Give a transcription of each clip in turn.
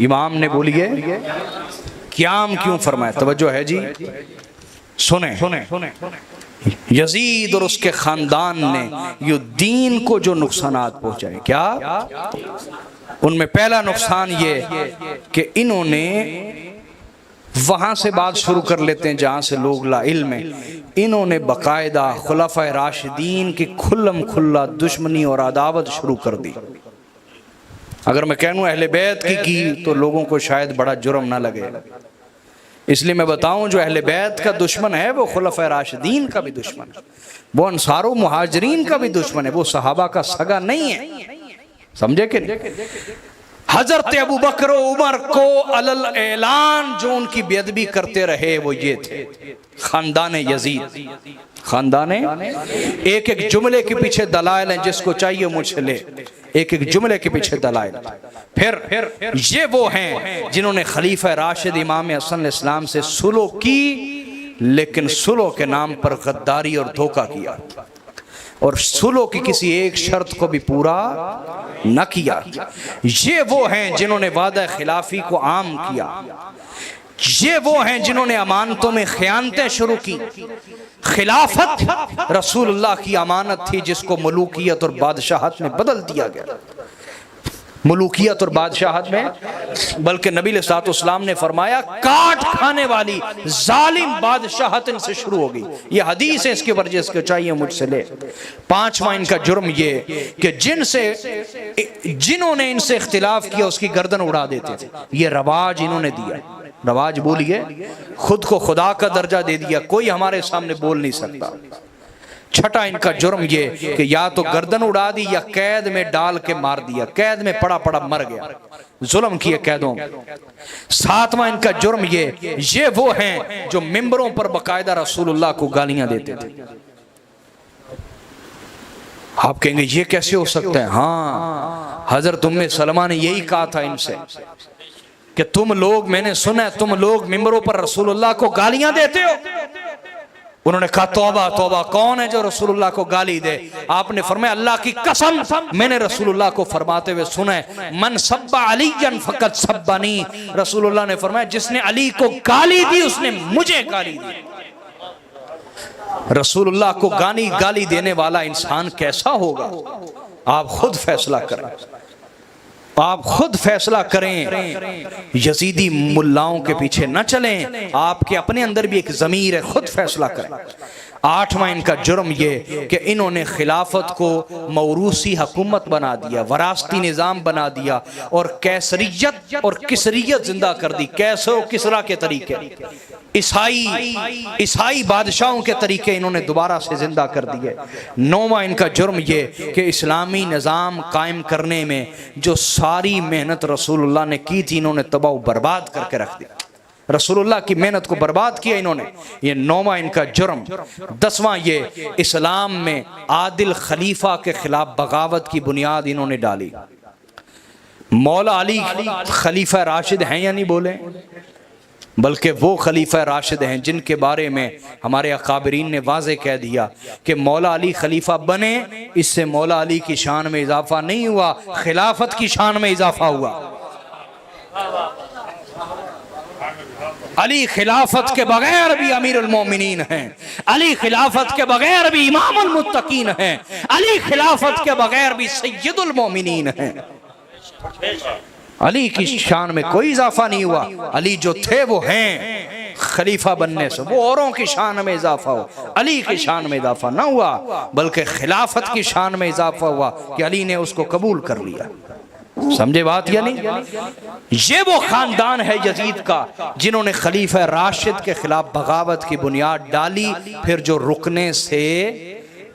इमाम ने बोलिए क़याम क्यों फरमाया? तवज्जो है जी, सुने। यजीद और उसके खानदान ने ये दीन को जो नुकसानात पहुंचाए, क्या उनमें पहला नुकसान ये कि इन्होंने वहां से बात शुरू कर लेते हैं जहां से लोग ला इल्म है। इन्होंने बाकायदा खुलाफा राशिदीन की खुल्लम खुल्ला दुश्मनी और अदावत शुरू कर दी। अगर मैं कहूँ अहले बैत की तो लोगों को शायद बड़ा जुर्म ना लगे, इसलिए मैं बताऊं जो अहले बैत का दुश्मन है वो खुलाफा राशिदीन का भी दुश्मन है, वो अंसारो मुहाजिरीन का भी दुश्मन है, वो सहाबा का सगा नहीं है। समझे कि हजरत अबू बकर उमर को अलल ऐलान जो उनकी बेअदबी करते रहे वो ये थे खानदान यजीद। खानदान एक एक जुमले के पीछे दलाइल हैं, जिसको चाहिए मुझसे ले, एक एक जुमले के पीछे दलाइल। फिर ये वो हैं जिन्होंने खलीफा राशिद इमाम हसन इस्लाम से सुलह की, लेकिन सुलह के नाम पर गद्दारी और धोखा किया और सुलह की किसी एक शर्त को भी पूरा न किया। ये वो हैं जिन्होंने वादा खिलाफी को आम किया। ये वो हैं जिन्होंने अमानतों में खयानतें शुरू की। खिलाफत रसूलुल्लाह की अमानत थी जिसको मलूकियत और बादशाहत में बदल दिया गया। मलूकियत और बादशाहत में, बल्कि नबी अलैहिस्सलाम ने फरमाया काट खाने वाली जालिम बादशाहत इनसे शुरू हो गई। ये हदीस है, इसके वजह से चाहिए मुझसे ले। पांचवा इनका जुर्म ये कि जिन्होंने इनसे इख्तिलाफ किया उसकी गर्दन उड़ा देते थे। ये रवाज इन्होंने दिया, रवाज बोलिए, खुद को खुदा का दर्जा दे दिया, कोई हमारे सामने बोल नहीं सकता। छठा इनका जुर्म ये कि या तो गर्दन उड़ा दी या कैद में डाल के मार दिया, कैद में पड़ा पड़ा मर गया, जुल्म किए कैदों। सातवां इनका जुर्म ये वो हैं जो मिंबरों पर बाकायदा रसूलुल्लाह को गालियां देते थे। आप कहेंगे ये कैसे हो सकता है? हाँ, हजरत उम्मे सलमा ने यही कहा था इनसे कि तुम लोग, मैंने सुना है तुम लोग मिंबरों पर रसूलुल्लाह को गालियां देते हो। उन्होंने कहा तौबा तौबा, कौन है जो रसूलुल्लाह को गाली दे? आपने फरमाया अल्लाह की कसम मैंने रसूलुल्लाह को फरमाते हुए सुना है, मन सब्बा अलीयन फकत सब्बानी। रसूलुल्लाह ने फरमाया जिसने अली को गाली दी उसने मुझे गाली दी। रसूलुल्लाह को गाली देने वाला इंसान कैसा होगा? आप खुद फैसला करें, आप खुद फैसला करें। यजीदी मुल्लाओं के पीछे न चलें, आपके अपने अंदर भी एक ज़मीर है, खुद फैसला करें। आठवां इनका जुर्म ये कि इन्होंने खिलाफत को मौरूसी हुकूमत बना दिया, वरासती निज़ाम बना दिया और कैसरियत और किसरियत जिंदा कर दी। कैसर और किसरा के तरीके, ईसाई बादशाहों के तरीके इन्होंने दोबारा से जिंदा कर दिए। नौवां इनका जुर्म ये कि इस्लामी निज़ाम कायम करने में जो सारी मेहनत रसूलुल्लाह ने की थी इन्होंने तबाह बर्बाद करके रख दिया। रसूलुल्लाह की मेहनत को बर्बाद किया इन्होंने। ये नौवां इनका जुर्म। दसवां ये इस्लाम में आदिल खलीफा के खिलाफ बगावत की बुनियाद इन्होंने डाली। मौला अली खलीफा राशिद हैं या नहीं बोले, बल्कि वो खलीफा राशिद हैं जिनके बारे में हमारे अकाबरीन ने वाज़े कह दिया कि मौला अली खलीफा बने, इससे मौला अली की शान में इजाफा नहीं हुआ, खिलाफत की शान में इजाफा हुआ। अली खिलाफत के बगैर भी अमीरुल मोमिनीन हैं, अली खिलाफत के बगैर भी इमामुल मुत्तकीन हैं, अली खिलाफत के बगैर भी सय्यदुल मोमिनीन हैं। अली की शान में कोई इजाफा नहीं हुआ। अली जो थे वो हैं, खलीफा बनने से वो औरों की शान में इजाफा हो, अली की शान में इजाफा ना हुआ, बल्कि खिलाफत की शान में इजाफा हुआ कि अली ने उसको कबूल कर लिया। समझे बात या नहीं? ये वो खानदान है यजीद का जिन्होंने खलीफा राशिद के खिलाफ बगावत की बुनियाद डाली, फिर जो रुकने से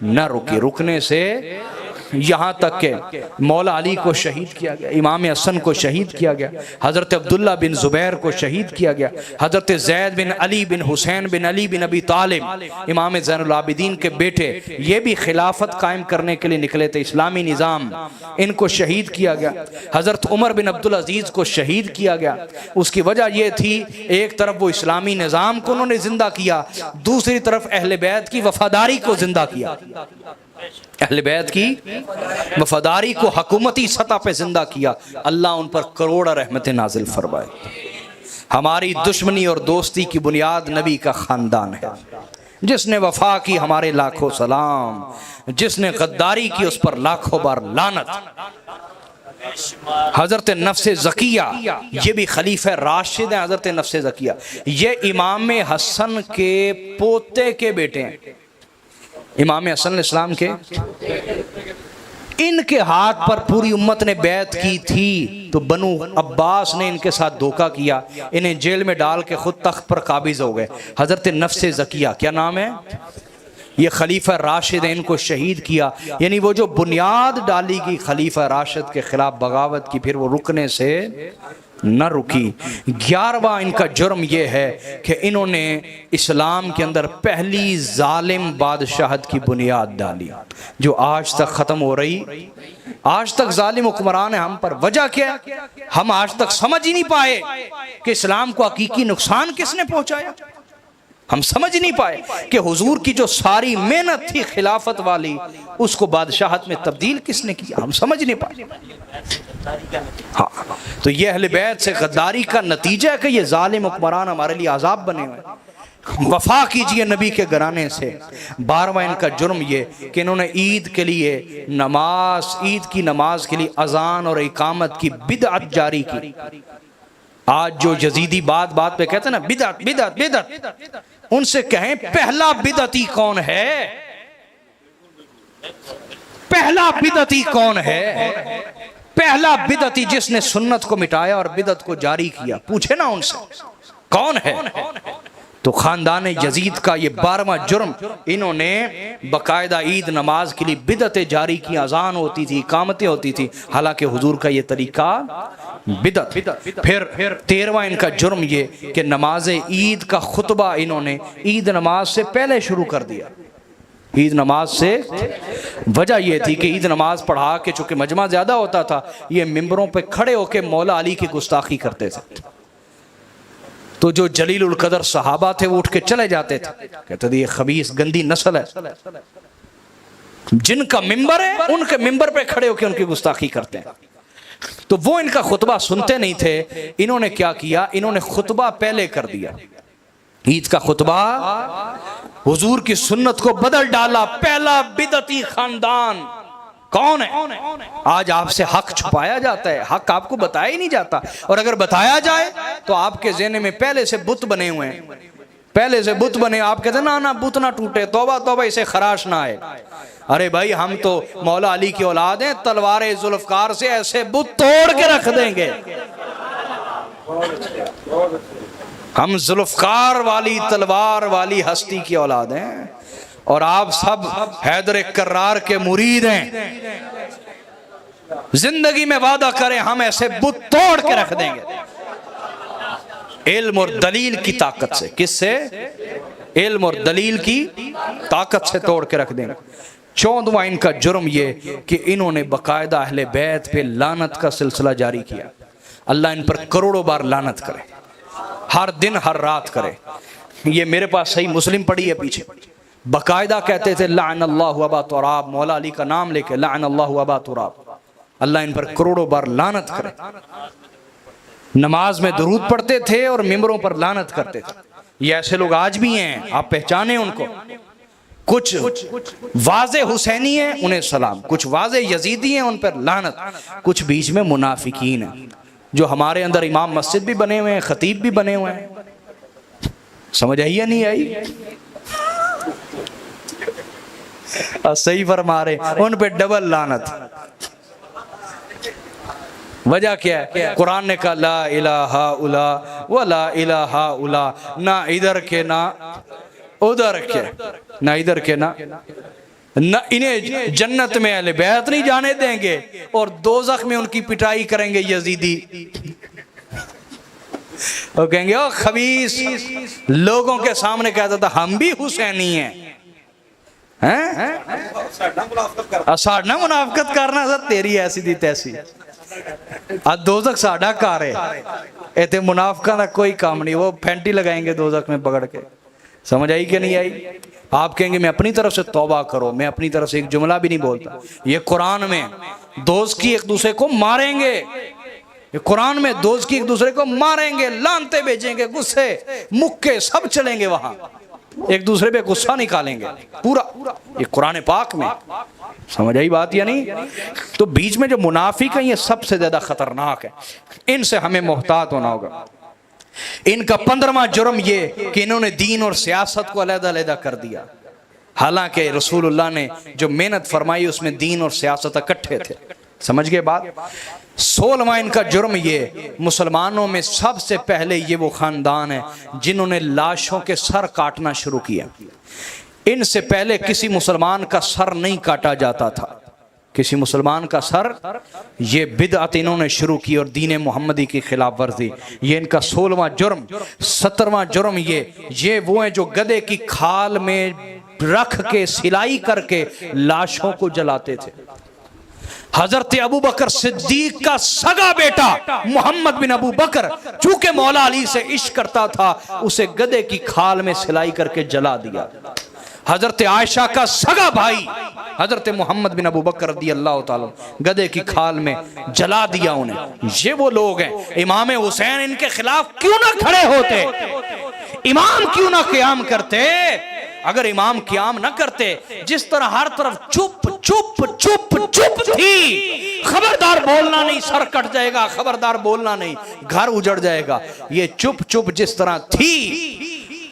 न रुकी, रुकने से यहाँ तक के मौला अली को शहीद किया गया, इमाम हसन को शहीद किया गया, हज़रत अब्दुल्ला बिन ज़ुबैर को शहीद किया गया, हज़रत ज़ैद बिन अली बिन हुसैन बिन अली बिन अबी तालिब इमाम ज़ैनुल आबिदीन के बेटे, ये भी खिलाफत कायम करने के लिए निकले थे, इस्लामी निज़ाम, इनको शहीद किया गया। हज़रत उमर बिन अब्दुल अजीज़ को शहीद किया गया। उसकी वजह यह थी, एक तरफ वो इस्लामी निज़ाम को उन्होंने जिंदा किया, दूसरी तरफ अहले बैत की वफादारी को जिंदा किया। अहले बैत की वफादारी को हुकूमती सतह पे जिंदा किया, अल्लाह उन पर करोड़ रहमतें नाजिल फरमाए। हमारी दुश्मनी और दोस्ती की बुनियाद नबी का ख़ानदान है। जिसने वफा की हमारे लाखों सलाम, जिसने गद्दारी की उस पर लाखों बार लानत। हजरत नफ्से ज़किया, ये भी खलीफा राशिद हैं। हजरत नफ्से ज़किया ये इमाम हसन के पोते के बेटे हैं, इमाम हसन इस्लाम के। इनके हाथ पर पूरी उम्मत ने बैत की थी, तो बनु अब्बास ने इनके साथ धोखा किया, इन्हें जेल में डाल के खुद तख्त पर काबिज हो गए। हजरत नफ्से ज़किया, क्या नाम है, ये खलीफा राशिद है, इनको शहीद किया। यानी वो जो बुनियाद डाली गई खलीफा राशिद के खिलाफ बगावत की, फिर वो रुकने से न रुकी। 11वां इनका जुर्म ये है कि इन्होंने इस्लाम के अंदर पहली जालिम बादशाहत की बुनियाद डाली, जो आज तक ख़त्म हो रही। आज तक जालिम हुक्मरान है हम पर। वजह क्या है, हम आज तक समझ ही नहीं पाए कि इस्लाम को हकीकी नुकसान किसने पहुंचाया। हम समझ नहीं पाए कि हुजूर की जो सारी मेहनत थी खिलाफत वाली, उसको बादशाहत में तब्दील किसने किया, हम समझ नहीं पाए। हाँ, तो ये अहले बैत से गद्दारी का नतीजा है कि ये जालिम हुक्मरान हमारे लिए अजाब बने हुए। वफा कीजिए नबी के घराने से। 12वां इनका जुर्म ये कि इन्होंने ईद के लिए नमाज, ईद की नमाज के लिए अजान और इकामत की बिदअत जारी की। आज जो यजीदी बात बात पे कहते हैं ना बिदअत बिदअत बिदअत, उनसे कहें पहला बिदअती कौन है, पहला बिदअती कौन है, पहला बिदअती जिसने सुन्नत को मिटाया और बिदअत को जारी किया, पूछे ना उनसे कौन है। तो खानदान यजीद का ये 12वां जुर्म, इन्होंने बाकायदा ईद नमाज के लिए बिदअतें जारी की, अजान होती थी, इकामतें होती थी, हालांकि हुजूर का ये तरीका बिदअत। फिर 13वां इनका जुर्म ये कि नमाज ईद का खुतबा इन्होंने ईद नमाज से पहले शुरू कर दिया। ईद नमाज से वजह यह थी कि ईद नमाज पढ़ा के चूंकि मजमा ज्यादा होता था, ये मिंबरों पे खड़े होकर मौला अली की गुस्ताखी करते थे। तो जो जलील उल कदर सहाबा थे वो उठ के चले जाते थे, कहते थे ये खबीस गंदी नस्ल है, जिनका मिंबर है उनके मिंबर पे खड़े होकर उनकी गुस्ताखी करते हैं। तो वो इनका खुतबा सुनते नहीं थे। इन्होंने क्या किया, इन्होंने खुतबा पहले कर दिया। ईद का खुतबा हुजूर की सुन्नत को बदल डाला। पहला बिदअती खानदान कौन है? आज आपसे हक छुपाया जाता है, हक आपको बताया ही नहीं जाता, और अगर बताया जाए तो आपके ज़हन में पहले से बुत बने हुए हैं, पहले से बुत बने। आप कहते ना ना बुत ना टूटे, तौबा तौबा इसे खराश ना आए। अरे भाई हम तो मौला अली की औलाद हैं, तलवार जुल्फकार से ऐसे बुत तोड़ के रख देंगे। हम जुल्फकार वाली तलवार वाली हस्ती की औलाद हैं, और आप सब हैदर कर्रार के मुरीद हैं। जिंदगी में वादा करें हम ऐसे बुत तोड़ के रख देंगे, इल्म और दलील की ताकत से। किससे? इल्म और दलील की ताकत से तोड़ के रख देंगे। 14वां इनका जुर्म ये कि इन्होंने बाकायदा अहले बैत पे लानत का सिलसिला जारी किया। अल्लाह इन पर करोड़ों बार लानत करे, हर दिन हर रात करे। ये मेरे पास सही मुस्लिम पड़ी है पीछे, बाकायदा कहते थे लाअनल्लाहु अबा तुराब, मौला अली का नाम लेके लाअनल्लाहु अबा तुराब, अल्लाह इन पर करोड़ों बार लानत करे। नमाज में दुरूद पढ़ते थे और मिंबरों पर लानत करते थे। ये ऐसे लोग आज भी हैं, आप पहचाने उनको। कुछ वाज़े हुसैनी हैं, उन्हें सलाम, कुछ वाज़े यजीदी हैं, उन पर लानत, कुछ बीच में मुनाफिकीन हैं, जो हमारे अंदर इमाम मस्जिद भी बने हुए हैं, खतीब भी बने हुए हैं। समझ आई या नहीं आई? सही फरमा रहे, उन पे डबल लानत। वजह क्या है? कुरान ने कहा ला इलाहा उला व ला इलाहा उला, ना इधर के ना उधर के, ना इधर के ना इन्हें जन्नत में अहले बैत नहीं जाने देंगे, और दोज़ख में उनकी पिटाई करेंगे यजीदी। वो कहेंगे ओ खबीस, लोगों के सामने कहता था हम भी हुसैनी हैं। साढ़ा मुनाफकत करना सर तेरी ऐसी दी तैसी, दोज़ख साढ़ा कार है, इतने मुनाफका का कोई काम नहीं। वो फैंटी लगाएंगे दोज़ख में पकड़ के। समझ आई कि नहीं आई? आप कहेंगे मैं अपनी तरफ से तौबा करो, मैं अपनी तरफ से एक जुमला भी नहीं बोलता। ये कुरान में दोस्त की एक दूसरे को मारेंगे, ये कुरान में दोस्त की एक दूसरे को मारेंगे, लानते भेजेंगे, गुस्से मुक्के सब चलेंगे, वहां एक दूसरे पे गुस्सा निकालेंगे पूरा, ये कुरान पाक में। समझ आई बात या नहीं? तो बीच में जो मुनाफिक है ये सबसे ज्यादा खतरनाक है, इनसे हमें मोहतात होना होगा। इनका 15वां जुर्म ये कि इन्होंने दीन और सियासत को अलग-अलग कर दिया। हालांकि रसूलुल्लाह ने जो मेहनत फरमाई उसमें दीन और सियासत इकट्ठे थे। समझ गए बात? 16वां इनका जुर्म ये, मुसलमानों में सबसे पहले ये वो खानदान है जिन्होंने लाशों के सर काटना शुरू किया। इनसे पहले किसी मुसलमान का सर नहीं काटा जाता था, किसी मुसलमान का सर, ये बिदअत इन्होंने शुरू की और दीन मोहम्मदी की खिलाफ वर्जी। ये इनका 16वां जुर्म। 17वां जुर्म ये वो हैं जो गधे की खाल में रख के सिलाई करके लाशों को जलाते थे। हजरत अबू बकर सिद्दीक का सगा बेटा मोहम्मद बिन अबू बकर चूंकि मौला अली से इश्क करता था, उसे गधे की खाल में सिलाई करके जला दिया। हजरत आयशा का सगा भाई हजरत मोहम्मद बिन अबू बकर रदी अल्लाह ताला गधे की खाल में जला दिया उन्हें। ये वो लोग हैं। इमाम हुसैन इनके खिलाफ क्यों ना खड़े होते, इमाम क्यों ना क़याम करते? अगर इमाम क़याम ना करते, जिस तरह हर तरफ चुप चुप चुप चुप थी, खबरदार बोलना नहीं, सर कट जाएगा, खबरदार बोलना नहीं, घर उजड़ जाएगा, ये चुप चुप जिस तरह थी,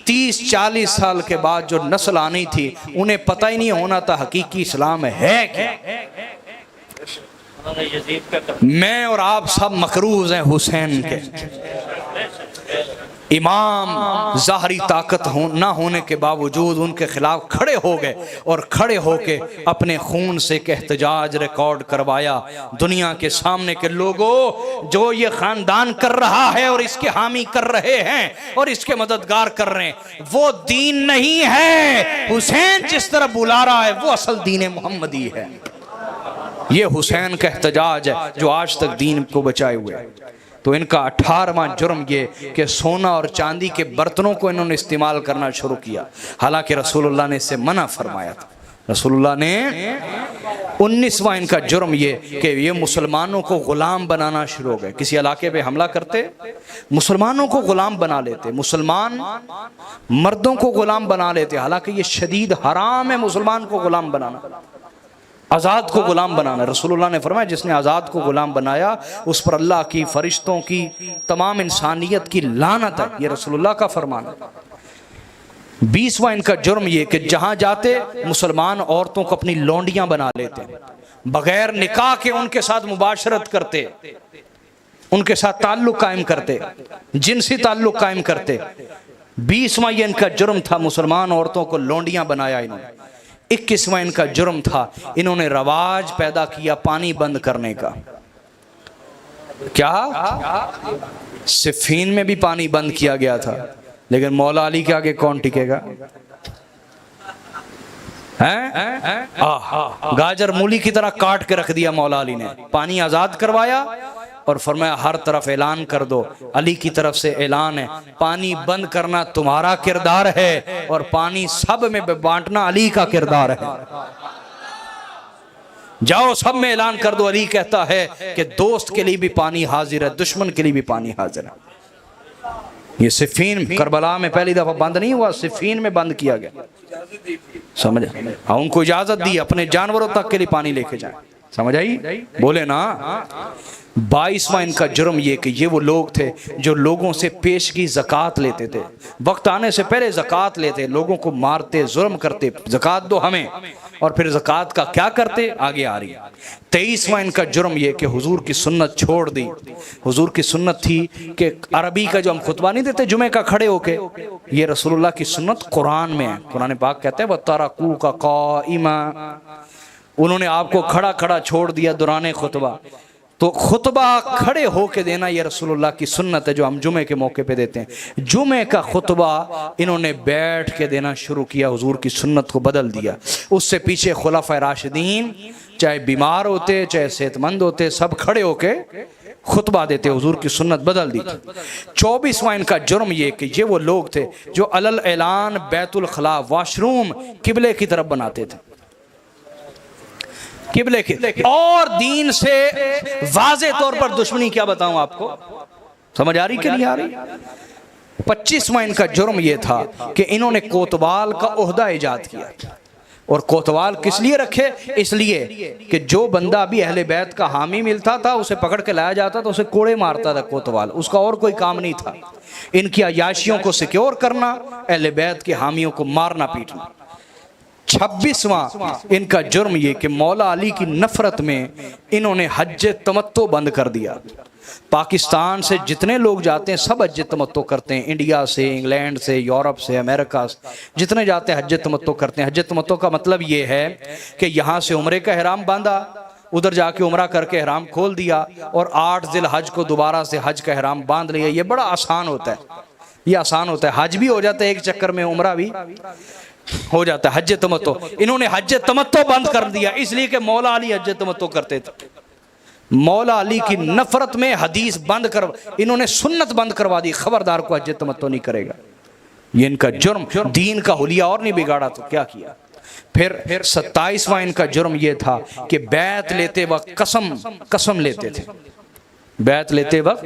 30-40 साल के बाद जो नस्ल आनी थी उन्हें पता ही नहीं होना था हकीकी इस्लाम है क्या। मैं और आप सब मकरूज हैं हुसैन के। इमाम ज़ाहरी ताकत ना होने के बावजूद उनके खिलाफ खड़े हो गए और खड़े होके अपने खून से एक एहतजाज रिकॉर्ड करवाया दुनिया के सामने के लोगों, जो ये खानदान कर रहा है और इसके हामी कर रहे हैं और इसके मददगार कर रहे हैं, वो दीन नहीं है। हुसैन जिस तरह बुला रहा है वो असल दीन मोहम्मदी है। ये हुसैन का एहतजाज है जो आज तक दीन को बचाए हुए है। तो इनका 18वां जुर्म ये कि सोना और चांदी के बर्तनों को इन्होंने इस्तेमाल करना शुरू किया, हालांकि रसूलुल्लाह ने इससे मना फरमाया था। रसूलुल्लाह ने 19वां इनका जुर्म ये कि ये मुसलमानों को गुलाम बनाना शुरू हो गए। किसी इलाके पे हमला करते, मुसलमानों को गुलाम बना लेते, मुसलमान मर्दों को गुलाम बना लेते, हालांकि ये शदीद हराम है मुसलमान को गुलाम बनाना, आज़ाद को गुलाम बनाना। रसूलुल्लाह ने फरमाया जिसने आज़ाद को गुलाम बनाया उस पर अल्लाह की, फरिश्तों की, तमाम इंसानियत की लानत है। ये रसूलुल्लाह का फरमान है। 20वां इनका जुर्म ये कि जहां जाते मुसलमान औरतों को अपनी लौंडियां बना लेते, बगैर निकाह के उनके साथ मुबाशरत करते, उनके साथ ताल्लुक कायम करते, जिनसी ताल्लुक कायम करते। 20वां ये इनका जुर्म था, मुसलमान औरतों को लौंडियां बनाया इन्होंने। 21वां इनका जुर्म था, इन्होंने रवाज पैदा किया पानी बंद करने का। क्या सिफीन में भी पानी बंद किया गया था, लेकिन मौला अली के आगे कौन टिकेगा? गाजर मूली की तरह काट के रख दिया मौला अली ने। पानी आजाद करवाया और फरमाया हर तरफ ऐलान कर दो, अली की तरफ से ऐलान है, पानी बंद करना तुम्हारा किरदार है और पानी सब में बांटना अली का किरदार है। जाओ सब में ऐलान कर दो, अली कहता है कि दोस्त के लिए भी पानी हाजिर है, दुश्मन के लिए भी पानी हाजिर है। ये सिफीन करबला में पहली दफा बंद नहीं हुआ, सिफीन में बंद किया गया। समझ? हाँ, उनको इजाजत दी अपने जानवरों तक के लिए पानी लेके जाए। समझ आई? बोले ना। 22वां इनका जुर्म ये कि ये वो लोग थे जो लोगों से पेशगी ज़कात लेते थे, वक्त आने से पहले ज़कात लेते, लोगों को मारते, जुल्म करते, ज़कात दो हमें, और फिर ज़कात का क्या करते, आगे आ रही है। 23वां इनका जुर्म ये कि हुजूर की सुन्नत छोड़ दी। हुजूर की सुन्नत थी कि अरबी का जो हम खुतबा नहीं देते जुमे का खड़े होके, ये रसूलुल्लाह की सुन्नत कुरान में है। कुरान पाक कहते हैं वतरकू का क़ाइमा, उन्होंने आपको खड़ा खड़ा छोड़ दिया दौरान खुतबा। तो खुतबा खड़े होके देना ये रसूलुल्लाह की सुन्नत है जो हम जुमे के मौके पे देते हैं। जुमे का खुतबा इन्होंने बैठ के देना शुरू किया, हुजूर की सुन्नत को बदल दिया। उससे पीछे खुलाफाए राशिदीन चाहे बीमार होते चाहे सेहतमंद होते, सब खड़े होके खुतबा देते हुजूर की सुन्नत बदल दी थी। 24वां इनका जुर्म ये कि ये वो लोग थे जो अलल ऐलान बैतुल खला वॉशरूम किबले की तरफ बनाते थे, किबले की, और दीन से वाज़े तौर पर दुश्मनी। क्या बताऊं आपको, समझ आ रही कि नहीं आ रही? 25वां इनका जुर्म यह था कि इन्होंने कोतवाल का ओहदा ईजाद किया। और कोतवाल किस लिए रखे? इसलिए कि जो बंदा भी अहले बैत का हामी मिलता था उसे पकड़ के लाया जाता था, उसे कोड़े मारता था कोतवाल, उसका और कोई काम नहीं था। इनकी अयाशियों को सिक्योर करना, अहले बैत के हामियों को मारना पीटना। 26वां इनका जुर्म ये कि मौला अली की नफरत में इन्होंने हज तमत्तो बंद कर दिया। पाकिस्तान से जितने लोग जाते हैं सब हज तमत्तो करते हैं, इंडिया से, इंग्लैंड से, यूरोप से, अमेरिका से, जितने जाते हैं हज तमत्तो करते हैं। हज तमत्तो का मतलब ये है कि यहाँ से उम्रे का एहराम बांधा, उधर जाके उम्रा करके एहराम खोल दिया और 8 ज़िल हज को दोबारा से हज का एहराम बांध लिया। ये बड़ा आसान होता है, ये आसान होता है। हज भी हो जाता है एक चक्कर में, उम्रा भी हो जाता है। हज तमत्तो, इन्होंने हज तमत्तो बंद कर दिया इसलिए कि मौला अली हज तमत्तो करते थे। मौला अली की नफरत में हदीस बंद कर, इन्होंने सुन्नत बंद करवा दी, खबरदार को हज तमत्तो नहीं करेगा। ये इनका जुर्म, दीन का हुलिया और नहीं बिगाड़ा तो क्या किया। फिर 27वां इनका जुर्म ये था कि बैत लेते वक्त कसम लेते थे, बैत लेते वक्त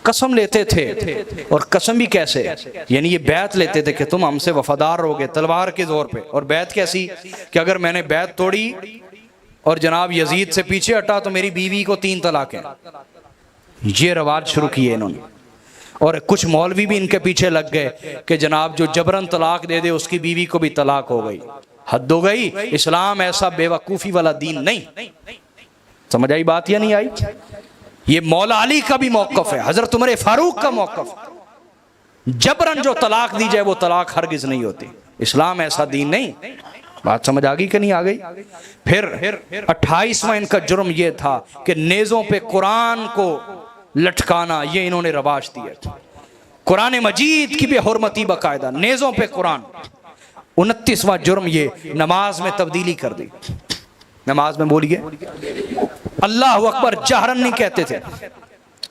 कसम लेते थे। और कसम भी कैसे, यानी ये बैत लेते थे कि तुम हमसे वफादार रहोगे तलवार के जोर पे। और बैत कैसी कि अगर मैंने बैत तोड़ी और जनाब यजीद से पीछे हटा तो मेरी बीवी को 3 तलाकें। ये रवाज शुरू किए इन्होंने। और कुछ मौलवी भी इनके पीछे लग गए कि जनाब जो जबरन तलाक दे दे उसकी बीवी को भी तलाक हो गई। हद हो गई, इस्लाम ऐसा बेवकूफ़ी वाला दीन नहीं। समझ आई बात या नहीं आई? ये मौला अली का भी मौक़िफ़ है, हज़रत उमर फारूक का मौक़िफ़। जबरन जो तलाक दी जाए वो तलाक हरगिज़ नहीं होती। इस्लाम ऐसा दीन नहीं। बात समझ आ गई कि नहीं आ गई? फिर 28वां इनका जुर्म ये था कि नेज़ों पे कुरान को लटकाना, ये इन्होंने रवाज दिया। कुरान मजीद की बेहुरमती बाकायदा, नेज़ों पे कुरान। 29वां जुर्म ये नमाज में तब्दीली कर दी। नमाज में बोलिए अल्लाह अकबर जहरन नहीं कहते थे।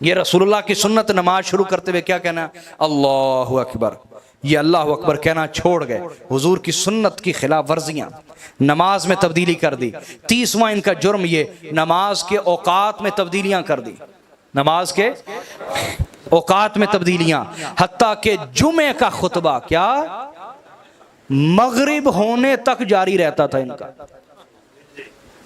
ये रसूलुल्लाह की सुन्नत, नमाज शुरू करते हुए क्या कहना? अल्लाहु अकबर। ये अल्लाह अकबर कहना छोड़ गए, हुजूर की सुन्नत की खिलाफ वर्जियाँ, नमाज में तब्दीली कर दी। 30वां इनका जुर्म ये नमाज के औकात में तब्दीलियाँ कर दी, नमाज के औकात में तब्दीलियाँ। हत्ता के जुमे का खुतबा क्या मगरिब होने तक जारी रहता था इनका,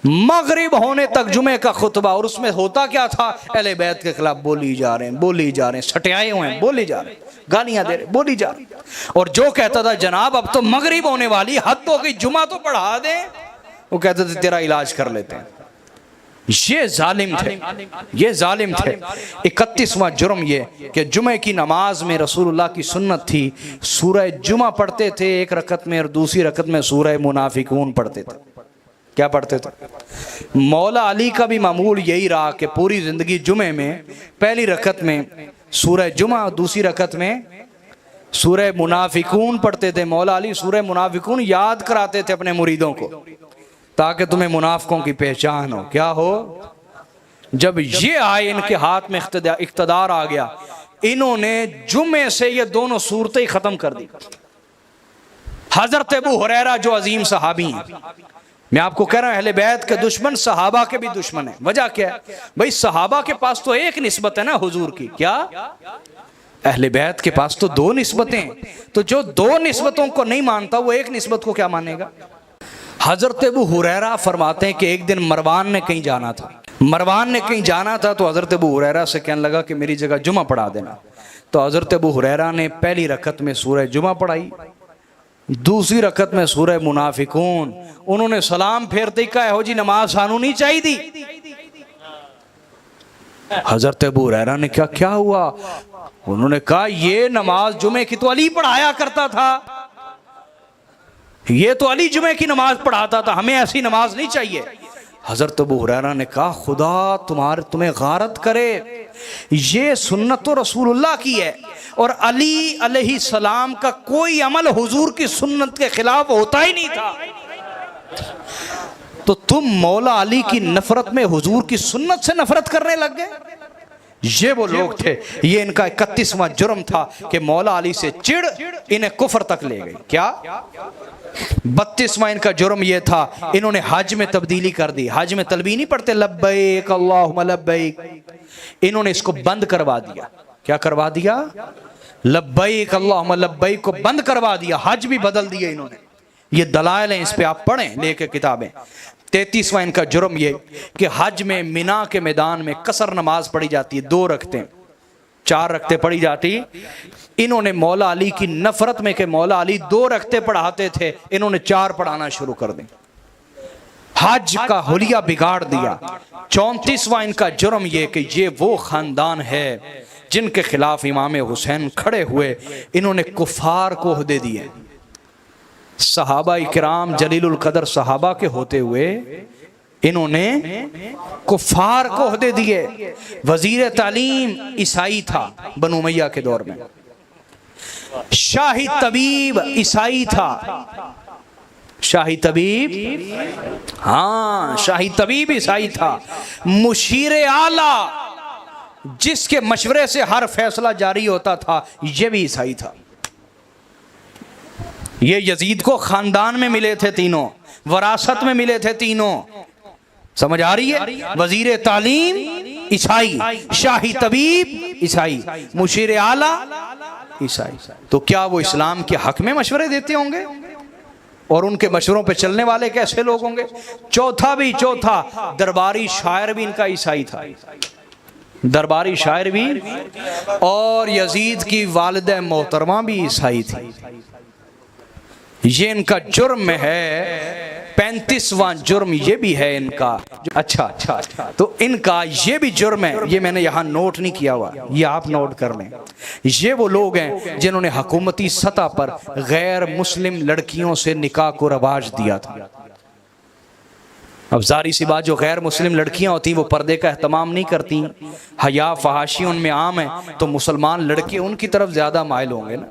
मगरिब होने तक जुमे का खुतबा। और उसमें होता क्या था? अहले बैत के खिलाफ बोली जा रहे हैं, सटियाए हुए हैं, बोली जा रहे हैं, गालियां दे रहे, बोली जा रही। और जो कहता था जनाब अब तो मगरिब होने वाली, हद हो गई, जुमा तो पढ़ा दें, वो कहते थे तेरा इलाज कर लेते हैं। ये जालिम थे, ये जालिम थे। 31वां जुर्म ये कि जुमे की नमाज में रसूलुल्लाह की सुन्नत थी, सूरह जुमा पढ़ते थे एक रकत में और दूसरी रकत में सूरह मुनाफिकून पढ़ते थे। क्या पढ़ते थे? मौला अली का भी मामूल यही रहा कि पूरी ज़िंदगी जुमे में पहली रकत में सूरह जुमा, दूसरी रकत में सूरह मुनाफिकून पढ़ते थे। मौला अली सूरह मुनाफिकून याद कराते थे अपने मुरीदों को ताकि तुम्हें मुनाफिकों की पहचान हो। क्या हो? जब ये आए, इनके हाथ में इख्तिदार आ गया, इन्होंने जुमे से ये दोनों सूरतें ही ख़त्म कर दी। हज़रत अबू हुरैरा जो अजीम सहाबी हैं, मैं आपको कह रहा हूं अहले बैत के दुश्मन सहाबा के भी दुश्मन है। वजह क्या है भाई? सहाबा के पास तो एक निस्बत है ना हुजूर की, क्या? अहले बैत के पास तो 2 निस्बतें। तो जो 2 निस्बतों को नहीं मानता वो एक निस्बत को क्या मानेगा? हजरत अबू हुरैरा फरमाते हैं कि एक दिन मरवान ने कहीं जाना था, मरवान ने कहीं जाना था तो हजरत अबू हुरैरा से कहने लगा कि मेरी जगह जुमा पढ़ा देना। तो हजरत अबू हुरैरा ने पहली रकत में सूरह जुमा पढ़ाई, दूसरी रकत में सूरह मुनाफिकून। उन्होंने सलाम फेरते ही कहा हो जी नमाज सानू नहीं चाहिए दी। हजरत अबू हुरैरा ने क्या हुआ? उन्होंने कहा ये नमाज जुमे की तो अली पढ़ाया करता था, ये तो अली जुमे की नमाज पढ़ाता था, हमें ऐसी नमाज नहीं चाहिए। हजरत अबू हुरैरा ने कहा खुदा तुम्हें गारत करे, ये सुन्नत तो रसूलुल्लाह की है और अली अलैहि सलाम का कोई अमल हुजूर की सुन्नत के खिलाफ होता ही नहीं था। तो तुम मौला अली की नफरत में हुजूर की सुन्नत से नफरत करने लग गए। ये वो लोग थे। ये इनका 31वां जुर्म था कि मौला अली से चिढ़ इन्हें कुफर तक ले गई। क्या 32वां इनका जुर्म ये था, इन्होंने हज में तब्दीली कर दी। हज में तलबी नहीं पढ़ते लब्बैक अल्लाहुम्मा लब्बैक, इन्होंने इसको बंद करवा दिया। क्या करवा दिया? लब्बैक अल्लाहुम्मा लब्बैक को बंद करवा दिया, हज भी बदल दिए इन्होंने। ये दलाइल हैं, इस पे आप पढ़ें लेके किताबें। 33वां इनका जुर्म ये कि हज में मिना के मैदान में कसर नमाज पढ़ी जाती है, 2 रखते 4 रखते पढ़ी जाती। इन्होंने मौला अली की नफरत में कि मौला अली 2 रखते पढ़ाते थे, इन्होंने 4 पढ़ाना शुरू कर दी, हज का हुलिया बिगाड़ दिया। 34वां इनका जुर्म ये कि ये वो खानदान है जिनके खिलाफ इमाम हुसैन खड़े हुए, इन्होंने कुफार को ओहदे दिए। सहाबा इकराम जलीलुल कदर सहाबा के होते हुए इन्होंने कुफार को ओहदे दिए। वजीर तालीम ईसाई था बनु उमैया के दौर में, शाही तबीब ईसाई था। शाही तबीब, हाँ शाही तबीब ईसाई था। मुशीर आला जिसके मशवरे से हर फैसला जारी होता था, यह भी ईसाई था। ये यजीद को खानदान में मिले थे तीनों, वरासत में मिले थे तीनों, समझ आ रही है? वजीर तालीम ईसाई, शाही तबीब ईसाई, मुशीर आला ईसाई। तो क्या वो इस्लाम के हक में मशवरे देते होंगे? और उनके मशवरों पे चलने वाले कैसे लोग होंगे? चौथा दरबारी शायर भी इनका ईसाई था, दरबारी शायर भी, और यजीद की वालिदा मोहतरमा भी ईसाई थी। ये इनका जुर्म है। 35वां जुर्म ये भी है इनका। अच्छा, तो इनका ये भी जुर्म है, ये मैंने यहाँ नोट नहीं किया हुआ, ये आप नोट कर लें। ये वो लोग हैं जिन्होंने हुकूमती सतह पर गैर मुस्लिम लड़कियों से निकाह को रवाज दिया था। अब जारी सी बात, जो गैर मुस्लिम लड़कियां होती वो पर्दे का एहतमाम नहीं करती, हया फहाशी उनमें आम है, तो मुसलमान लड़के उनकी तरफ ज्यादा माइल होंगे ना,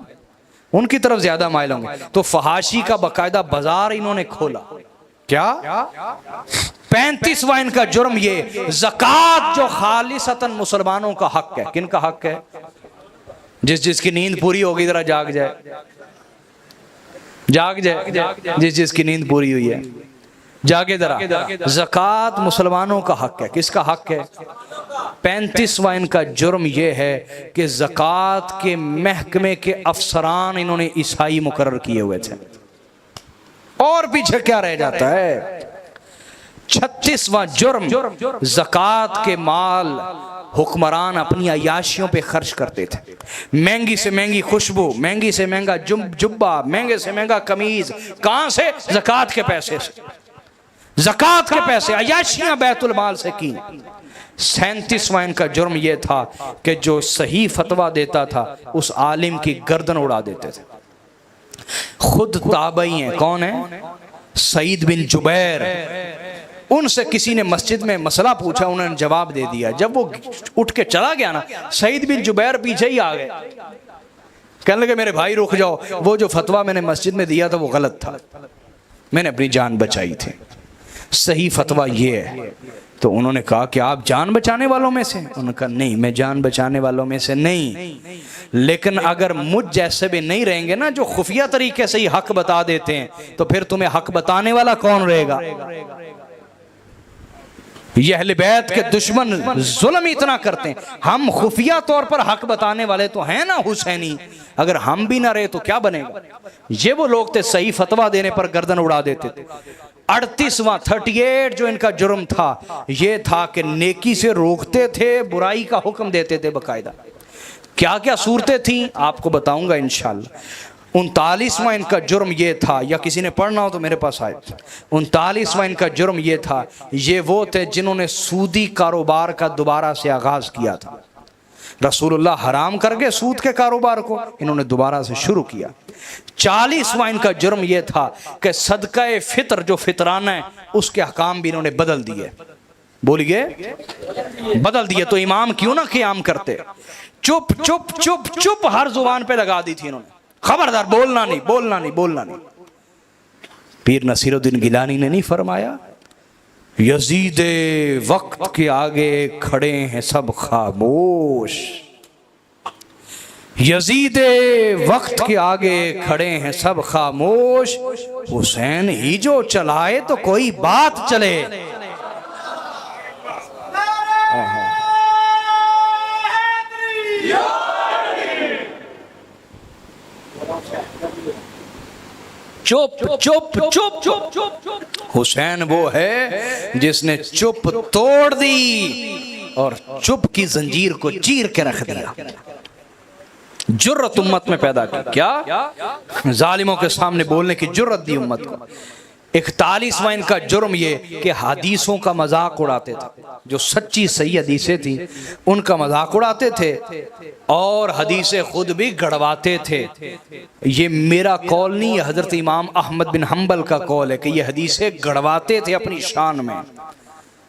उनकी तरफ ज्यादा माइल होंगे। तो फहाशी का बाकायदा बाजार इन्होंने खोला। क्या 35वां इनका जुर्म ये, ज़कात जो खालिसतन मुसलमानों का हक है। किन का हक है? जिसकी नींद पूरी होगी जरा जाग जाए, जाग जाए। जिसकी नींद पूरी हुई है जागे जरा। ज़कात मुसलमानों का हक है। किसका हक है? 35वां इनका जुर्म यह है कि ज़कात के महकमे के अफसरान इन्होंने ईसाई मुकर्रर किए हुए थे। और पीछे क्या रह जाता है? 36वां जुर्म, ज़कात के माल हुक्मरान अपनी अयाशियों पे खर्च करते थे। महंगी से महंगी खुशबू, महंगी से महंगा जुब्बा, महंगे से महंगा कमीज, कहां से? ज़कात के पैसे से, ज़कात के पैसे, अयाशियां बैतुल माल से की। 37वां इनका जुर्म यह था कि जो सही फतवा देता था उस आलिम की गर्दन उड़ा देते थे। खुद ताबई हैं। कौन है? सईद बिन जुबैर। उनसे किसी ने मस्जिद में मसला पूछा, उन्होंने जवाब दे दिया। जब वो उठ के चला गया ना, सईद बिन जुबैर पीछे ही आ गए, कहने लगे मेरे भाई रुक जाओ, वो जो फतवा मैंने मस्जिद में दिया था वो गलत था, मैंने अपनी जान बचाई थी, सही फतवा ये है। तो उन्होंने कहा कि आप जान बचाने वालों में से? उन्होंने कहा नहीं, मैं जान बचाने वालों में से नहीं, लेकिन अगर मुझ जैसे भी नहीं रहेंगे ना जो खुफिया तरीके से ही हक बता देते हैं, तो फिर तुम्हें हक बताने वाला कौन रहेगा? ये अहले बैत के दुश्मन जुल्म इतना करते हैं। हम खुफिया तौर पर हक बताने वाले तो हैं ना हुसैनी, अगर हम भी ना रहे तो क्या बनेगा? ये वो लोग थे सही फतवा देने पर गर्दन उड़ा देते थे। 38वां 38 जो इनका जुर्म था ये था कि नेकी से रोकते थे, बुराई का हुक्म देते थे बकायदा। क्या क्या सूरतें थी आपको बताऊंगा इंशाल्लाह। 39वां इनका जुर्म ये था, या किसी ने पढ़ना हो तो मेरे पास आए। 39वां इनका जुर्म ये था, ये वो थे जिन्होंने सूदी कारोबार का दोबारा से आगाज किया था। रसूलुल्लाह हराम कर गए सूद के कारोबार को, इन्होंने दोबारा से शुरू किया। 40वां इनका जुर्म यह था कि सदका फितर जो फितराना है उसके हकाम भी इन्होंने बदल दिए। बोलिए बदल दिए। तो इमाम क्यों ना क़याम करते? चुप चुप चुप चुप हर जुबान पे लगा दी थी इन्होंने, खबरदार बोलना नहीं, बोलना नहीं, बोलना नहीं। पीर नसीरुद्दीन गिलानी ने नहीं फरमाया यजीद वक्त के आगे खड़े हैं सब खामोश, यजीद वक्त के आगे खड़े हैं सब खामोश, हुसैन ही जो चलाए तो कोई बात चले। चुप चुप चुप चुप चुप। हुसैन वो है जिसने चुप तोड़ दी और चुप की जंजीर को चीर के रख दिया। जुर्रत उम्मत में पैदा की, क्या जालिमों के सामने बोलने की जुर्रत दी उम्मत को। 41वां इनका जुर्म ये कि हदीसों का मजाक उड़ाते थे, जो सच्ची सही हदीसें थी उनका मजाक उड़ाते थे और हदीसें खुद भी गढ़वाते थे। ये मेरा कौल नहीं, है हजरत इमाम अहमद बिन हम्बल का कौल है कि ये हदीसें गढ़वाते थे अपनी शान में,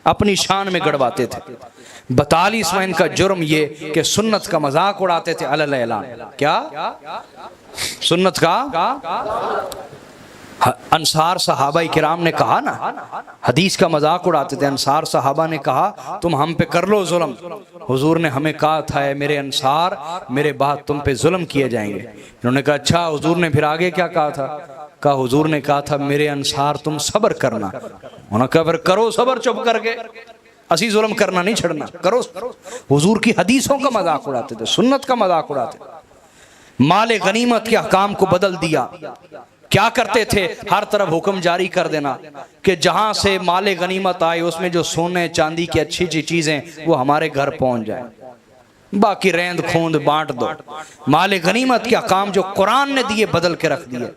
अपनी शान में गढ़वाते थे। 42वां इनका जुर्म ये कि सुन्नत का मजाक उड़ाते थे अलल ऐलान। क्या सुन्नत का? अंसार सहाबा किराम ने कहा ना, हदीस का मजाक उड़ाते थे। अंसार सहाबा ने कहा तुम हम पे कर लो जुल्म, हुजूर ने हमें कहा था मेरे अंसार मेरे बाद तुम पे जुल्म किए जाएंगे। इन्होंने कहा अच्छा, हुजूर ने फिर आगे क्या कहा था? कहा हुजूर ने कहा था मेरे अंसार तुम सब्र करना। उन्होंने कहा फिर करो सब्र चुप करके, असी जुल्म करना नहीं छड़ना, करो। हुजूर की हदीसों का मजाक उड़ाते थे, सुन्नत का मजाक उड़ाते थे। माले गनीमत के अहकाम को बदल दिया। क्या करते थे? हर तरफ हुक्म जारी कर देना कि जहां से माले गनीमत आए उसमें जो सोने चांदी की अच्छी अच्छी चीजें वो हमारे घर पहुंच जाए, बाकी रेंद खूंद बांट दो। माले गनीमत के अहकाम जो कुरान ने दिए बदल के रख दिए।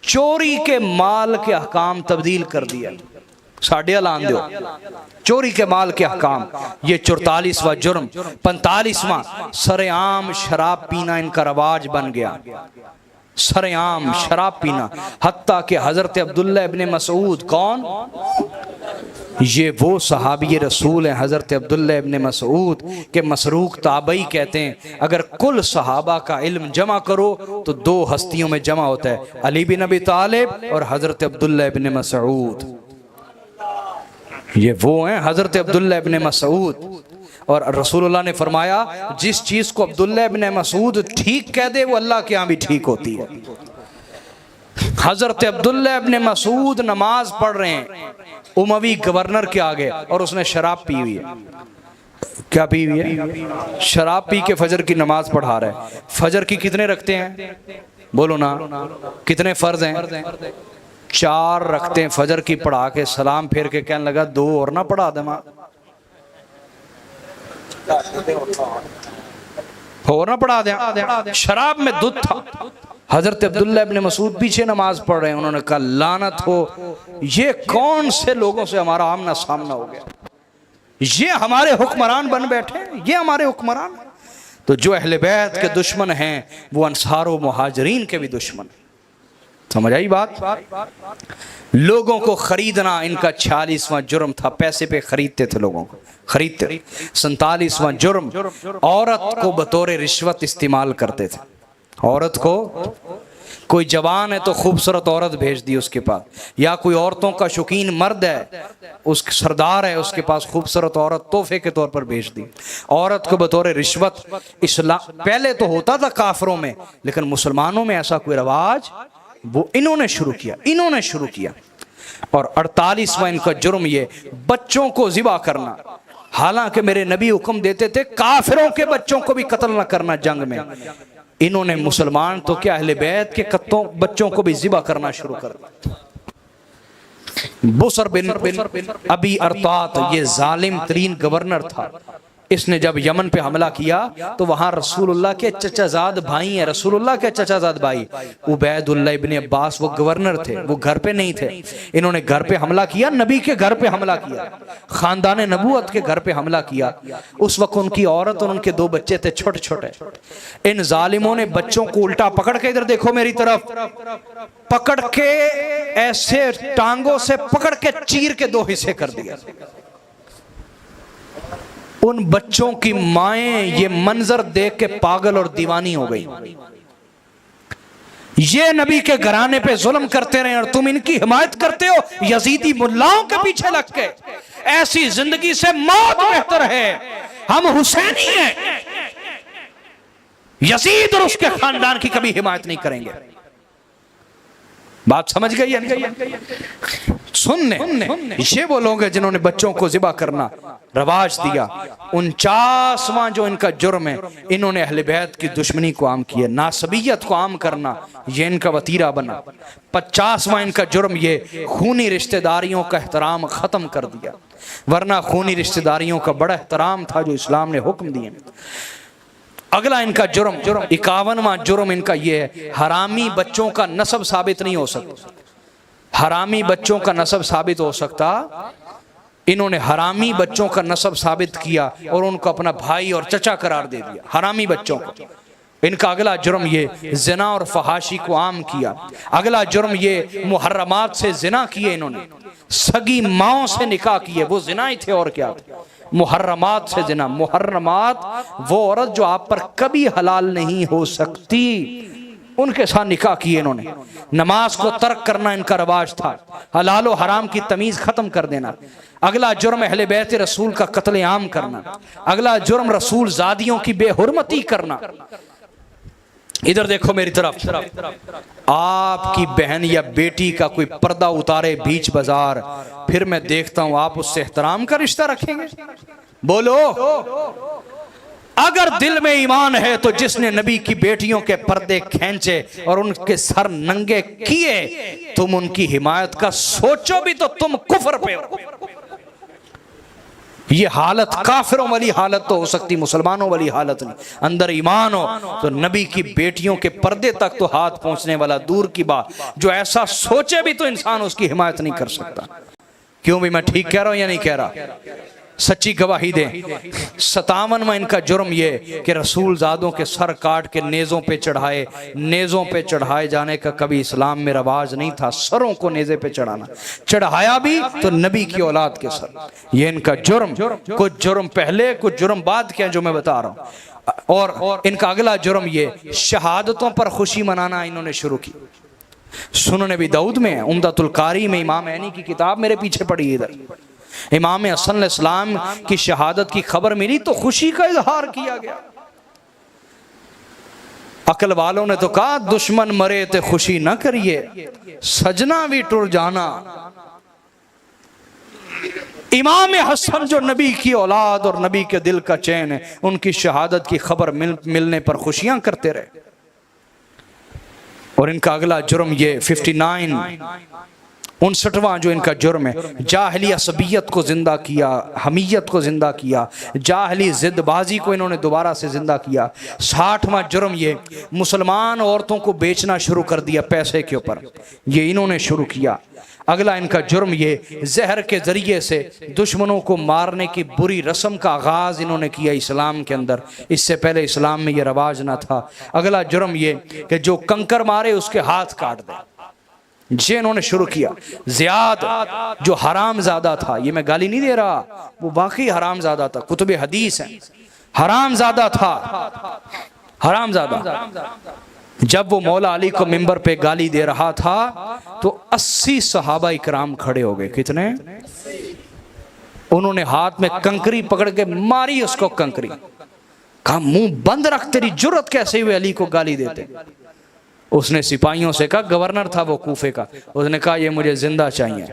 चोरी के माल के अहकाम तब्दील कर दिया। साढ़े ऐलान दो चोरी के माल के अहकाम। ये 44वां जुर्म। 45वां सरेआम शराब पीना इनका रवाज बन गया। सरेआम शराब पीना, हत्ता कि हजरत अब्दुल्ला इब्ने मसूद, कौन? ये वो सहाबी रसूल हैं हजरत अब्दुल्ला इब्ने मसूद के मसरूक ताबई कहते हैं अगर कुल सहाबा का इल्म जमा करो तो दो हस्तियों में जमा होता है, अली बिन अबी तालिब और हजरत अब्दुल्ला इब्ने मसूद। ये वो हैं हजरत अब्दुल्ला इब्ने मसूद। और रसूलुल्लाह ने फरमाया जिस चीज को अब्दुल्ला इब्ने मसूद ठीक कह दे वो अल्लाह के यहाँ भी ठीक होती है। हजरत अब्दुल्ला इब्ने मसूद नमाज पढ़ रहे हैं उमवी गवर्नर के आगे और उसने शराब पी हुई है। क्या पी हुई है? शराब पी के फजर की नमाज पढ़ा रहा है। फजर की कितने रखते हैं? बोलो ना, कितने फर्ज हैं? 4 रखते हैं। फजर की पढ़ा के सलाम फेर के कहने लगा 2 और ना पढ़ा दे मां, और ना पढ़ा दे। शराब में दूध था। हजरत अब्दुल्ला इब्ने मसूद पीछे नमाज पढ़ रहे हैं। उन्होंने कहा लानत हो, ये कौन से लोगों से हमारा आमना सामना हो गया? ये हमारे हुक्मरान बन बैठे, ये हमारे हुक्मरान। तो जो अहले बैत के दुश्मन हैं वो अंसार व मुहाजिरीन के भी दुश्मन। समझ आई बात? लोगों को खरीदना इनका 46वां जुर्म था। पैसे पे खरीदते थे लोगों को, खरीदते। 47वां जुर्म औरत को बतौर रिश्वत इस्तेमाल करते थे। औरत को, कोई जवान है तो खूबसूरत औरत भेज दी उसके पास, या कोई औरतों का शौकीन मर्द है, उस सरदार है, उसके पास खूबसूरत औरत तोहफे के तौर पर भेज दी। औरत को बतौर रिश्वत इस्लाम पहले तो होता था काफिरों में, लेकिन मुसलमानों में ऐसा कोई रवाज वो इन्होंने शुरू किया, इन्होंने शुरू किया। और 48वां इनका जुर्म ये बच्चों को जिबा करना। हालांकि मेरे नबी हुक्म देते थे काफिरों के बच्चों को भी कत्ल न करना जंग में, इन्होंने मुसलमान तो क्या अहले बैत के बच्चों को भी जिबा करना शुरू कर दिया। बुसर बिन अबी अरतात ये जालिम तरीन गवर्नर था। इसने जब यमन पे हमला किया तो वहां रसूलुल्लाह के चचाजाद भाई हैं, रसूलुल्लाह के चचाजाद भाई उबैदुल्लाह इब्ने अब्बास वो गवर्नर थे, वो घर पे नहीं थे। इन्होंने घर पे हमला किया, नबी के घर पे हमला किया, खानदान नबूवत के घर पे हमला किया। उस वक्त उनकी औरत और उनके 2 बच्चे थे छोटे छोटे। इन जालिमों ने बच्चों को उल्टा पकड़ के, इधर देखो मेरी तरफ, पकड़ के ऐसे टांगों से पकड़ के चीर के 2 हिस्से कर दिया। उन बच्चों की माएं ये मंजर देख के पागल और दीवानी हो गई। ये नबी के घराने पे जुल्म करते रहे और तुम इनकी हिमायत करते हो यजीदी मुल्लाओं के पीछे लग के। ऐसी जिंदगी से मौत बेहतर है। हम हुसैनी हैं, यजीद और उसके खानदान की कभी हिमायत नहीं करेंगे। बात समझ गई है? सुनने ये वो लोग हैं जिन्होंने बच्चों को ज़िबा करना रवाज दिया। 49वां जो इनका जुर्म है, इन्होंने अहले बैत की दुश्मनी को आम किया, नासबियत को आम करना ये इनका वतीरा बना। 50वां इनका जुर्म ये खूनी रिश्तेदारियों का एहतराम ख़त्म कर दिया, वरना खूनी रिश्तेदारियों का बड़ा एहतराम था जो इस्लाम ने हुक्म दिए। अगला इनका जुर्म 51वां जुर्म इनका ये है, हरामी बच्चों का नसब साबित नहीं हो सकता। हरामी बच्चों का नसब साबित हो सकता, इन्होंने हरामी बच्चों का नसब साबित किया और उनको अपना भाई और चचा करार दे दिया, हरामी बच्चों को। इनका अगला जुर्म ये जिना और फहाशी को आम किया। अगला जुर्म ये मुहर्रमात से जिना किए, इन्होंने सगी माओं से निकाह किए, वो जिना ही थे और क्या थे। मुहर्रमात से जिना, मुहर्रमात वो औरत जो आप पर कभी हलाल नहीं हो सकती, उनके साथ निकाह किए इन्होंने। नमाज को तर्क करना इनका रवाज था, हलाल और हराम की तमीज खत्म कर देना। अगला जुर्म अहले बैत रसूल का कत्ले आम करना। अगला जुर्म रसूल जादियों की बेहुरमती करना। इधर देखो मेरी तरफ, आपकी बहन या बेटी का कोई पर्दा उतारे बीच बाजार, फिर मैं देखता हूं आप उससे एहतराम का रिश्ता रखेंगे? बोलो, अगर दिल में ईमान है तो जिसने नबी की बेटियों के पर्दे खींचे और उनके सर नंगे किए, तुम उनकी हिमायत का सोचो भी तो तुम कुफर पे हो। ये हालत काफिरों वाली हालत तो हो सकती, मुसलमानों वाली हालत नहीं। अंदर ईमान हो तो नबी की बेटियों के पर्दे तक तो हाथ पहुंचने वाला दूर की बात, जो ऐसा सोचे भी तो इंसान उसकी हिमायत नहीं कर सकता। क्यों भी मैं ठीक कह रहा हूं या नहीं कह रहा? सच्ची गवाही दें। 57वां इनका जुर्म ये कि रसूल ज़ादों के सर काट के नेज़ों पे चढ़ाए। नेज़ों पे चढ़ाए जाने का कभी इस्लाम में रवाज नहीं था, सरों को नेज़े पे चढ़ाना। चढ़ाया भी तो नबी की औलाद के सर। ये इनका जुर्म, कुछ जुर्म पहले कुछ जुर्म बाद के हैं जो मैं बता रहा हूँ। और इनका अगला जुर्म ये शहादतों पर खुशी मनाना इन्होंने शुरू की। सुनन नबी दाऊद में, उम्दतुल कारी में, इमाम ऐनी की किताब मेरे पीछे पड़ी इधर, इमाम हसन इस्लाम की शहादत की खबर मिली तो खुशी का इजहार किया गया। अकल वालों ने तो कहा दुश्मन मरे तो खुशी न करिए, सजना भी टुर जाना। इमाम हसन जो नबी की औलाद और नबी के दिल का चैन है, उनकी शहादत की खबर मिलने पर खुशियां करते रहे। और इनका अगला जुर्म ये 59वां जो इनका जुर्म है, जाहली असबियत को जिंदा किया, हमीयत को जिंदा किया, जाहली जिद्दबाजी को इन्होंने दोबारा से जिंदा किया। 60वां जुर्म ये मुसलमान औरतों को बेचना शुरू कर दिया पैसे के ऊपर, ये इन्होंने शुरू किया। अगला इनका जुर्म ये जहर के जरिए से दुश्मनों को मारने की बुरी रस्म का आगाज इन्होंने किया इस्लाम के अंदर, इससे पहले इस्लाम में ये रवाज ना था। अगला जुर्म ये कि जो कंकर मारे उसके हाथ काट दे, ये इन्होंने शुरू किया। ज़ियाद जो हराम ज़्यादा था, ये मैं गाली नहीं दे रहा, वो वाकई हराम ज़्यादा था, कुतुब हदीस है, हराम ज़्यादा था, हराम ज़्यादा। जब वो मौला अली को मिंबर पे गाली दे रहा था तो 80 सहाबा इकराम खड़े हो गए। कितने? उन्होंने हाथ में कंकरी पकड़ के मारी उसको, कंकरी। कहा मुंह बंद रख, तेरी जुर्रत कैसे हुई अली को गाली देते? उसने सिपाहियों से कहा, गवर्नर था वो कूफे का, उसने कहा ये मुझे जिंदा चाहिए।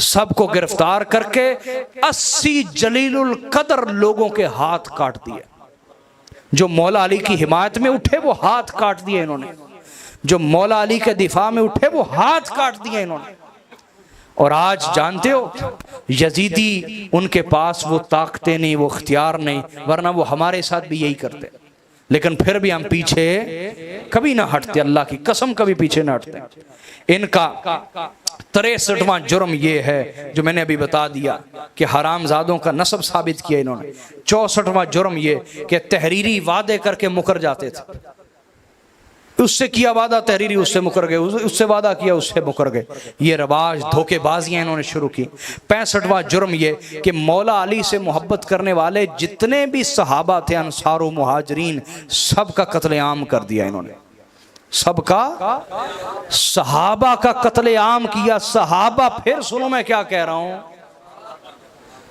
सबको गिरफ्तार करके 80 जलीलुल कदर लोगों के हाथ काट दिए। जो मौला अली की हिमायत में उठे वो हाथ काट दिए इन्होंने, जो मौला अली के दिफा में उठे वो हाथ काट दिए इन्होंने। और आज जानते हो यजीदी, उनके पास वो ताकतें नहीं, वो इख्तियार नहीं, वरना वो हमारे साथ भी यही करते। लेकिन फिर भी हम पीछे कभी ना हटते, अल्लाह की कसम कभी पीछे ना हटते। इनका 63वां जुर्म ये है जो मैंने अभी बता दिया कि हरामजादों का नसब साबित किया इन्होंने। 64वां जुर्म ये कि तहरीरी वादे करके मुकर जाते थे, उससे किया वादा तहरीरी, उससे मुकर गए, उससे वादा किया, उससे मुकर गए। ये रवाज धोखेबाजियां इन्होंने शुरू की। 65वां जुर्म ये कि मौला अली से मोहब्बत करने वाले जितने भी सहाबा थे, अंसार व मुहाजिरीन, सब का कत्लेआम कर दिया इन्होंने। सबका, सहाबा का कत्ले आम किया। सहाबा, फिर सुनो मैं क्या कह रहा हूं,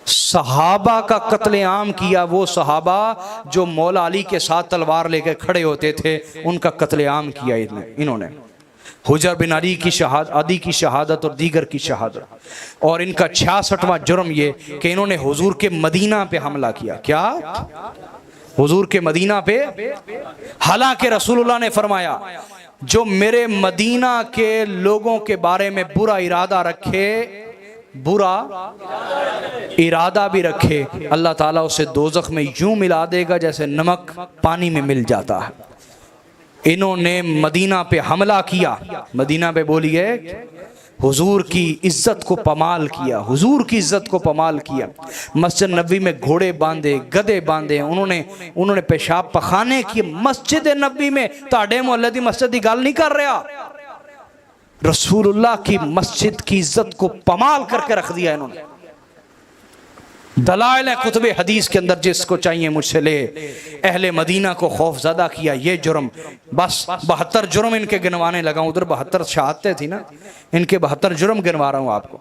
सहाबा का कत्ले आम किया। वो सहाबा जो मौला अली के साथ तलवार लेकर खड़े होते थे, उनका कत्ले आम किया इन्होंने। हुजर बिन अली की शहादत, अदी की शहादत और दीगर की शहादत। और इनका 66वां जुर्म ये कि इन्होंने हुजूर के मदीना पे हमला किया। क्या? हुजूर के मदीना पे। हालांकि रसूलुल्लाह ने फरमाया, जो मेरे मदीना के लोगों के बारे में बुरा इरादा रखे, बुरा इरादा भी रखे, अल्लाह ताला उसे दोज़ख में यूं मिला देगा जैसे नमक पानी में मिल जाता है। इन्होंने मदीना पे हमला किया। मदीना पे बोलिए, हुजूर की इज्जत को पमाल किया, हुजूर की इज्जत को पमाल किया। मस्जिद नबी में घोड़े बांधे, गधे बांधे, उन्होंने पेशाब पखाने किए मस्जिद नबी में। ताड़े मोहल्ले दी मस्जिद की गल नहीं कर रहा, रसूलुल्लाह की मस्जिद की इज्जत को पमाल करके रख दिया इन्होंने। दलाइल कुतुबे हदीस के अंदर जिसको चाहिए मुझसे ले। अहले मदीना को खौफजदा किया, ये जुर्म। बस 72 जुर्म इनके गिनवाने लगा। उधर 72 शहादतें थी ना, इनके 72 जुर्म गिनवा रहा हूँ आपको।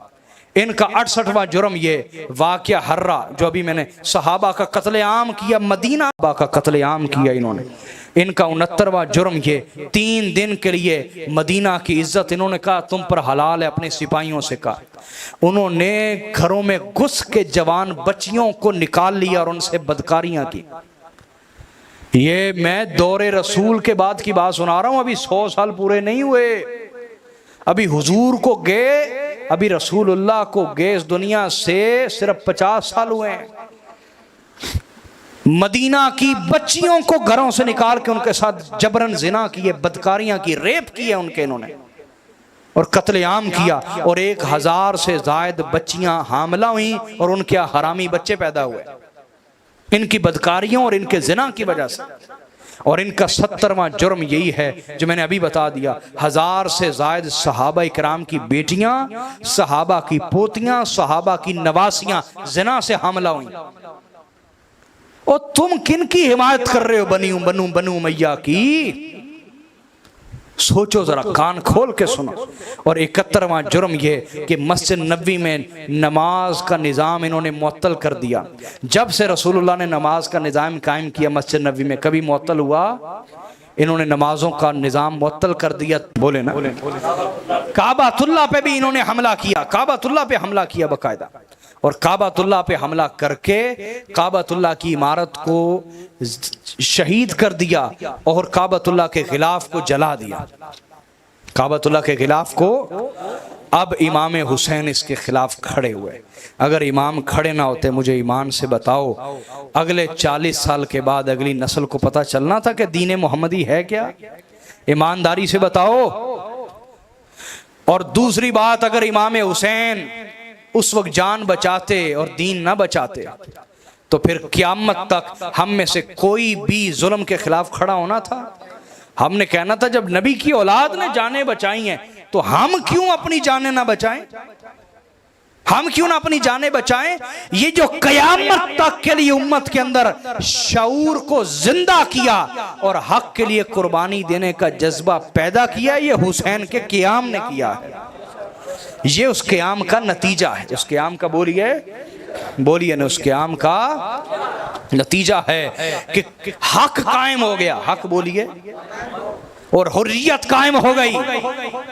इनका 68वां जुर्म ये वाक़या हर्रा, जो अभी मैंने सहाबा का कत्ले आम किया, मदीना का कत्ले आम किया इन्होंने। इनका 69वां जुर्म ये 3 दिन के लिए मदीना की इज्जत, इन्होंने कहा तुम पर हलाल है, अपने सिपाहियों से कहा। उन्होंने घरों में घुस के जवान बच्चियों को निकाल लिया और उनसे बदकारियां की। ये मैं दौरे रसूल के बाद की बात सुना रहा हूं, अभी 100 साल पूरे नहीं हुए। अभी हुजूर को गए, अभी रसूलुल्लाह को गए इस दुनिया से सिर्फ 50 साल हुए हैं। मदीना की बच्चियों को घरों से निकाल के उनके साथ जबरन जिना किए, बदकारियां की, रेप किए उनके इन्होंने, और कत्लेआम किया। और 1000 से जायद बच्चियां हामला हुई और उनके हरामी बच्चे पैदा हुए इनकी बदकारियों और इनके जिना की वजह से। और इनका 70वां जुर्म यही है जो मैंने अभी बता दिया। 1000 से जायद सहाबा इकराम की बेटियां, सहाबा की पोतियां, सहाबा की नवासियां जिना से हमला हुई। और तुम किन की हिमायत कर रहे हो? बनू मैया की। सोचो जरा, कान खोल के सुनो। और 71वां जुर्म ये कि मस्जिद नबी में नमाज का निज़ाम इन्होंने मुअत्तल कर दिया। जब से रसूलुल्लाह ने नमाज का निज़ाम कायम किया मस्जिद नबी में, कभी मुअत्तल हुआ? इन्होंने नमाजों का निज़ाम मुअत्तल कर दिया। बोले ना, काबातुल्लाह पे भी इन्होंने हमला किया, काबातुल्लाह पे हमला किया बाकायदा। और काबातुल्लाह पे हमला करके काबातुल्लाह की इमारत को शहीद कर दिया और काबातुल्लाह के खिलाफ को जला दिया। काबातुल्लाह के खिलाफ को। अब इमाम हुसैन इसके खिलाफ खड़े हुए। अगर इमाम खड़े ना होते, मुझे ईमान से बताओ, अगले 40 साल के बाद अगली नस्ल को पता चलना था कि दीन मोहम्मदी है क्या? ईमानदारी से बताओ। और दूसरी बात, अगर इमाम हुसैन उस वक्त जान बचाते और दीन ना बचाते तो फिर क़यामत तक हम में से कोई भी जुल्म के खिलाफ खड़ा होना था। हमने कहना था जब नबी की औलाद ने जानें बचाई हैं तो हम क्यों अपनी जानें ना बचाएं? हम क्यों ना अपनी जानें बचाएं? ये जो क़यामत तक के लिए उम्मत के अंदर शऊर को जिंदा किया और हक के लिए कुर्बानी देने का जज्बा पैदा किया, ये हुसैन के क़याम ने किया है। ये उस क़याम का नतीजा है। उस क़याम का बोलिए ना, उस क़याम का नतीजा है कि हक कायम हो गया। हक बोलिए। और हुर्रियत कायम हो गई।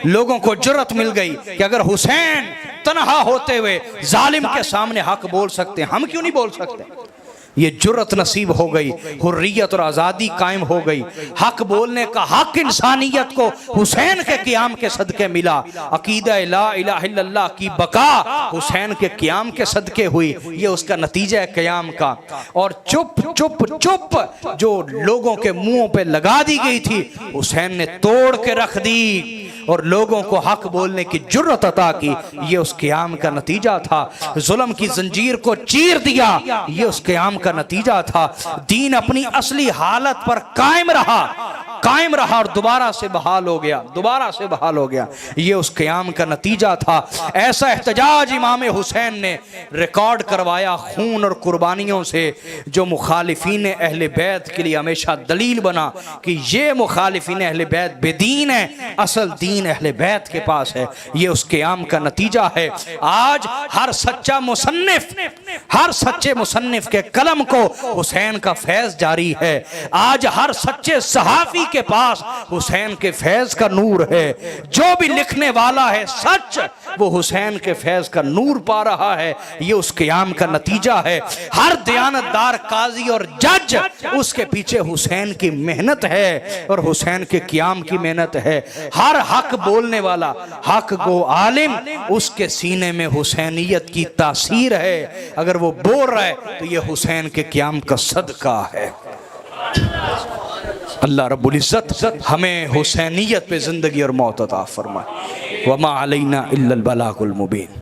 लोगों को जुर्रत मिल गई कि अगर हुसैन तन्हा होते हुए जालिम के सामने हक बोल सकते, हम क्यों नहीं बोल सकते? ये जुर्रत नसीब हो गई, हुर्रियत और आज़ादी कायम हो गई। हक बोलने का हक इंसानियत को हुसैन के क़याम के सदके मिला। अकीदा ला इलाहा इल्लल्लाह की बका हुसैन के क़याम के सदके हुई। ये उसका नतीजा है क़याम का। और चुप जो लोगों के मुंहों पे लगा दी गई थी, हुसैन ने तोड़ के रख दी और लोगों को हक बोलने की जुर्रत अता की। ये उस क़याम का नतीजा था। जुल्म की जंजीर को चीर दिया, ये उस क़याम का नतीजा था। दीन अपनी असली हालत पर कायम रहा। कायम रहा और दोबारा से बहाल हो गया, दोबारा से बहाल हो गया। ये उस क़याम का नतीजा था। ऐसा एहतजाज इमाम हुसैन ने रिकॉर्ड करवाया खून और कुर्बानियों से, जो मुखालिफीन अहले बैत के लिए हमेशा दलील बना कि ये मुखालिफीन अहले बैत बेदीन है, असल दीन अहले बैत के पास है। ये उस क़याम का नतीजा है। आज हर सच्चा मुसन्निफ, हर सच्चे मुसन्निफ के कलम को हुसैन का फैज़ जारी है। आज हर सच्चे सहाफ़ी के पास हुसैन के फैज़ का नूर है। जो भी लिखने वाला है सच, वो हुसैन के फैज़ का नूर पा रहा है। ये उस क़याम का नतीजा है। हर दयानतदार काजी और जज, उसके पीछे हुसैन की मेहनत है और हुसैन के क़याम की मेहनत है। हर हक बोलने वाला, हक गो आलिम, उसके सीने में हुसैनियत की तासीर है। अगर वो बोल रहा है तो ये हुसैन के क़याम का सदका है। अल्लाह रब्बुल इज़्ज़त हमें हुसैनियत पे ज़िंदगी और मौत अता फरमाए। वमा अलैना इल्लल बलागुल मुबीन।